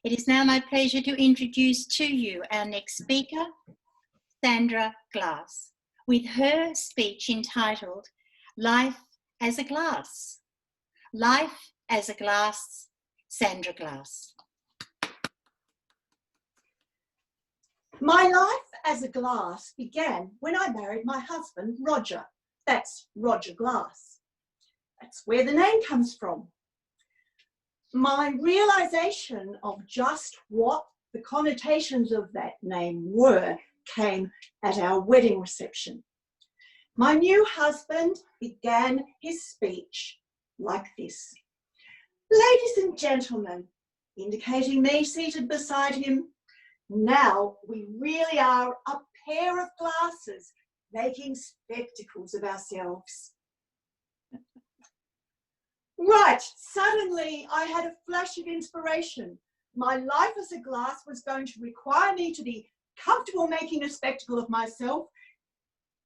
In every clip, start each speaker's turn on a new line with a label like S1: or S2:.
S1: It is now my pleasure to introduce to you our next speaker, Sandra Glass, with her speech entitled Life as a Glass. Life as a Glass, Sandra Glass.
S2: My life as a glass began when I married my husband, Roger. That's Roger Glass. That's where the name comes from. My realization of just what the connotations of that name were came at our wedding reception. My new husband began his speech like this. Ladies and gentlemen, indicating me seated beside him, now we really are a pair of glasses making spectacles of ourselves. Right, suddenly I had a flash of inspiration. My life as a glass was going to require me to be comfortable making a spectacle of myself,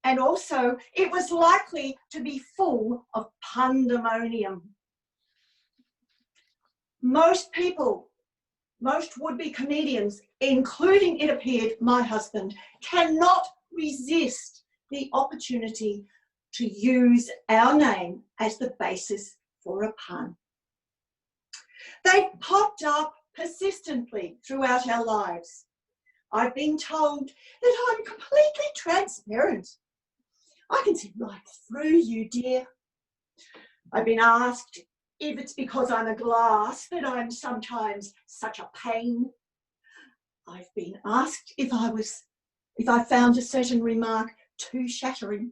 S2: and also it was likely to be full of pandemonium. Most people, most would-be comedians, including, it appeared, my husband, cannot resist the opportunity to use our name as the basis for a pun. They've popped up persistently throughout our lives. I've been told that I'm completely transparent. I can see right through you, dear. I've been asked if it's because I'm a glass that I'm sometimes such a pain. I've been asked if I found a certain remark too shattering.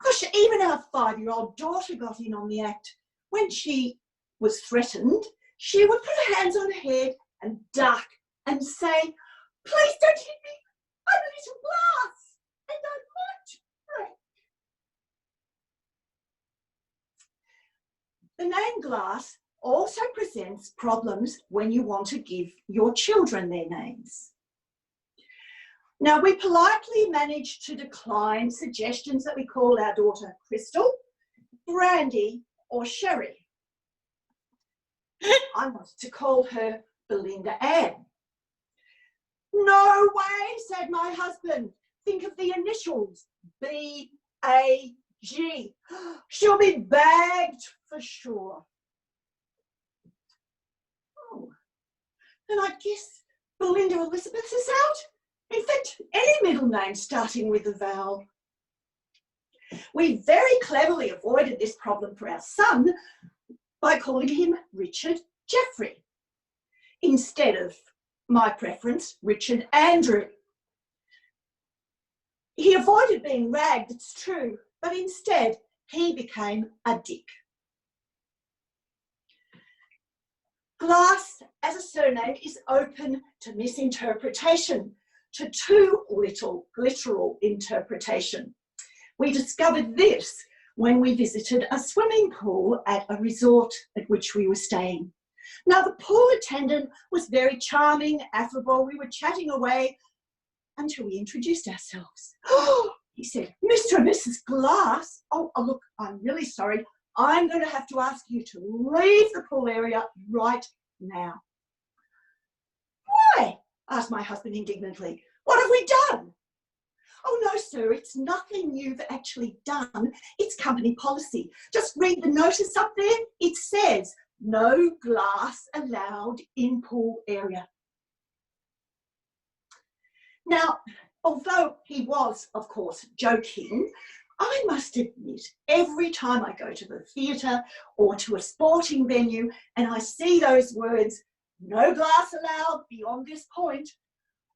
S2: Gosh, even our 5-year-old daughter got in on the act. When she was threatened, she would put her hands on her head and duck and say, please don't hit me, I'm a little glass and I might break. The name Glass also presents problems when you want to give your children their names. Now, we politely managed to decline suggestions that we call our daughter Crystal, Brandy, or Sherry. I wanted to call her Belinda Ann. No way, said my husband. Think of the initials, B-A-G. She'll be bagged for sure. Oh, and I guess Belinda Elizabeth is out. In fact, any middle name starting with a vowel. We very cleverly avoided this problem for our son by calling him Richard Jeffrey, instead of my preference, Richard Andrew. He avoided being ragged, it's true, but instead he became a Dick. Glass as a surname is open to misinterpretation, to too little literal interpretation. We discovered this when we visited a swimming pool at a resort at which we were staying. Now, the pool attendant was very charming, affable. We were chatting away until we introduced ourselves. Oh, he said, Mr. and Mrs. Glass. Oh, look, I'm really sorry. I'm going to have to ask you to leave the pool area right now. Why? Asked my husband indignantly. What have we done? Oh no, sir, it's nothing you've actually done. It's company policy. Just read the notice up there. It says, no glass allowed in pool area. Now, although he was, of course, joking, I must admit, every time I go to the theatre or to a sporting venue and I see those words, no glass allowed beyond this point,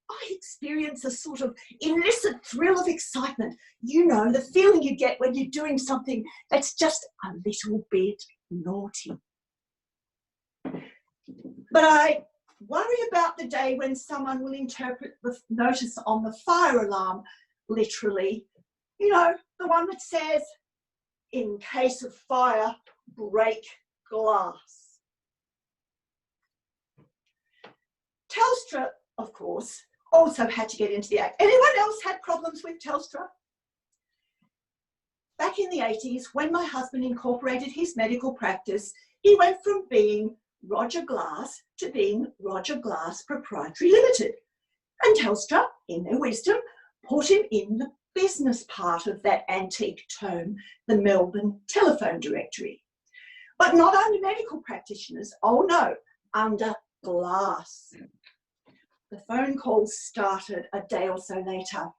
S2: I experience a sort of illicit thrill of excitement. You know, the feeling you get when you're doing something that's just a little bit naughty. But I worry about the day when someone will interpret the notice on the fire alarm literally. You know, the one that says, in case of fire, break glass. Telstra, of course, also had to get into the act. Anyone else had problems with Telstra? Back in the 80s, when my husband incorporated his medical practice, he went from being Roger Glass to being Roger Glass Proprietary Limited. And Telstra, in their wisdom, put him in the business part of that antique tome, the Melbourne Telephone Directory. But not under medical practitioners, oh no, under glass. The phone calls started a day or so later.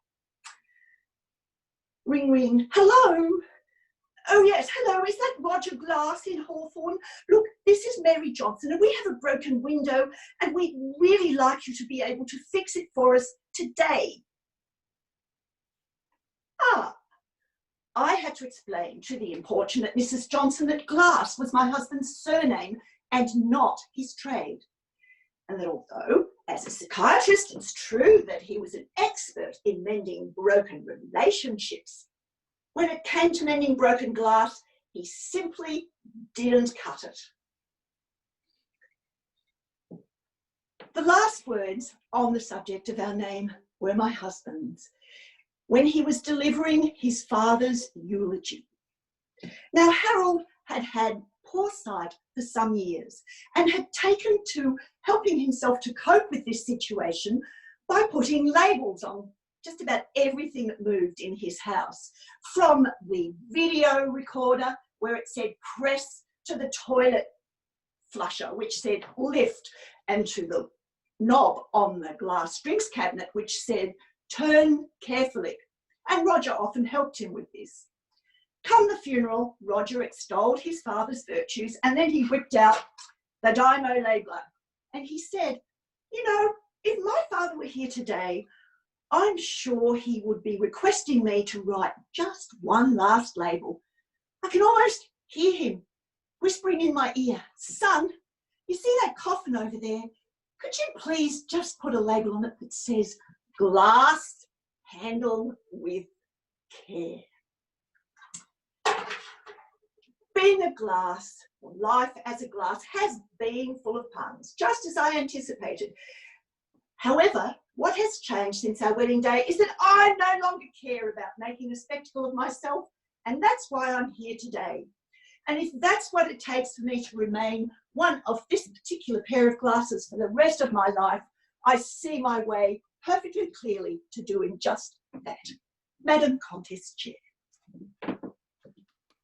S2: Ring, ring, hello. Oh yes, hello, is that Roger Glass in Hawthorne? Look, this is Mary Johnson and we have a broken window and we'd really like you to be able to fix it for us today. I had to explain to the importunate Mrs. Johnson that Glass was my husband's surname and not his trade. And that although, as a psychiatrist, it's true that he was an expert in mending broken relationships, when it came to mending broken glass, he simply didn't cut it. The last words on the subject of our name were my husband's, when he was delivering his father's eulogy. Now, Harold had had poor sight for some years and had taken to helping himself to cope with this situation by putting labels on just about everything that moved in his house, from the video recorder where it said press to the toilet flusher which said lift, and to the knob on the glass drinks cabinet which said turn carefully. And Roger often helped him with this. Come the funeral, Roger extolled his father's virtues and then he whipped out the Dymo labeler and he said, you know, if my father were here today, I'm sure he would be requesting me to write just one last label. I can almost hear him whispering in my ear, son, you see that coffin over there? Could you please just put a label on it that says glass handled with care? Being a glass, or life as a glass, has been full of puns, just as I anticipated. However, what has changed since our wedding day is that I no longer care about making a spectacle of myself, and that's why I'm here today. And if that's what it takes for me to remain one of this particular pair of glasses for the rest of my life, I see my way perfectly clearly to doing just that. Madam Contest Chair.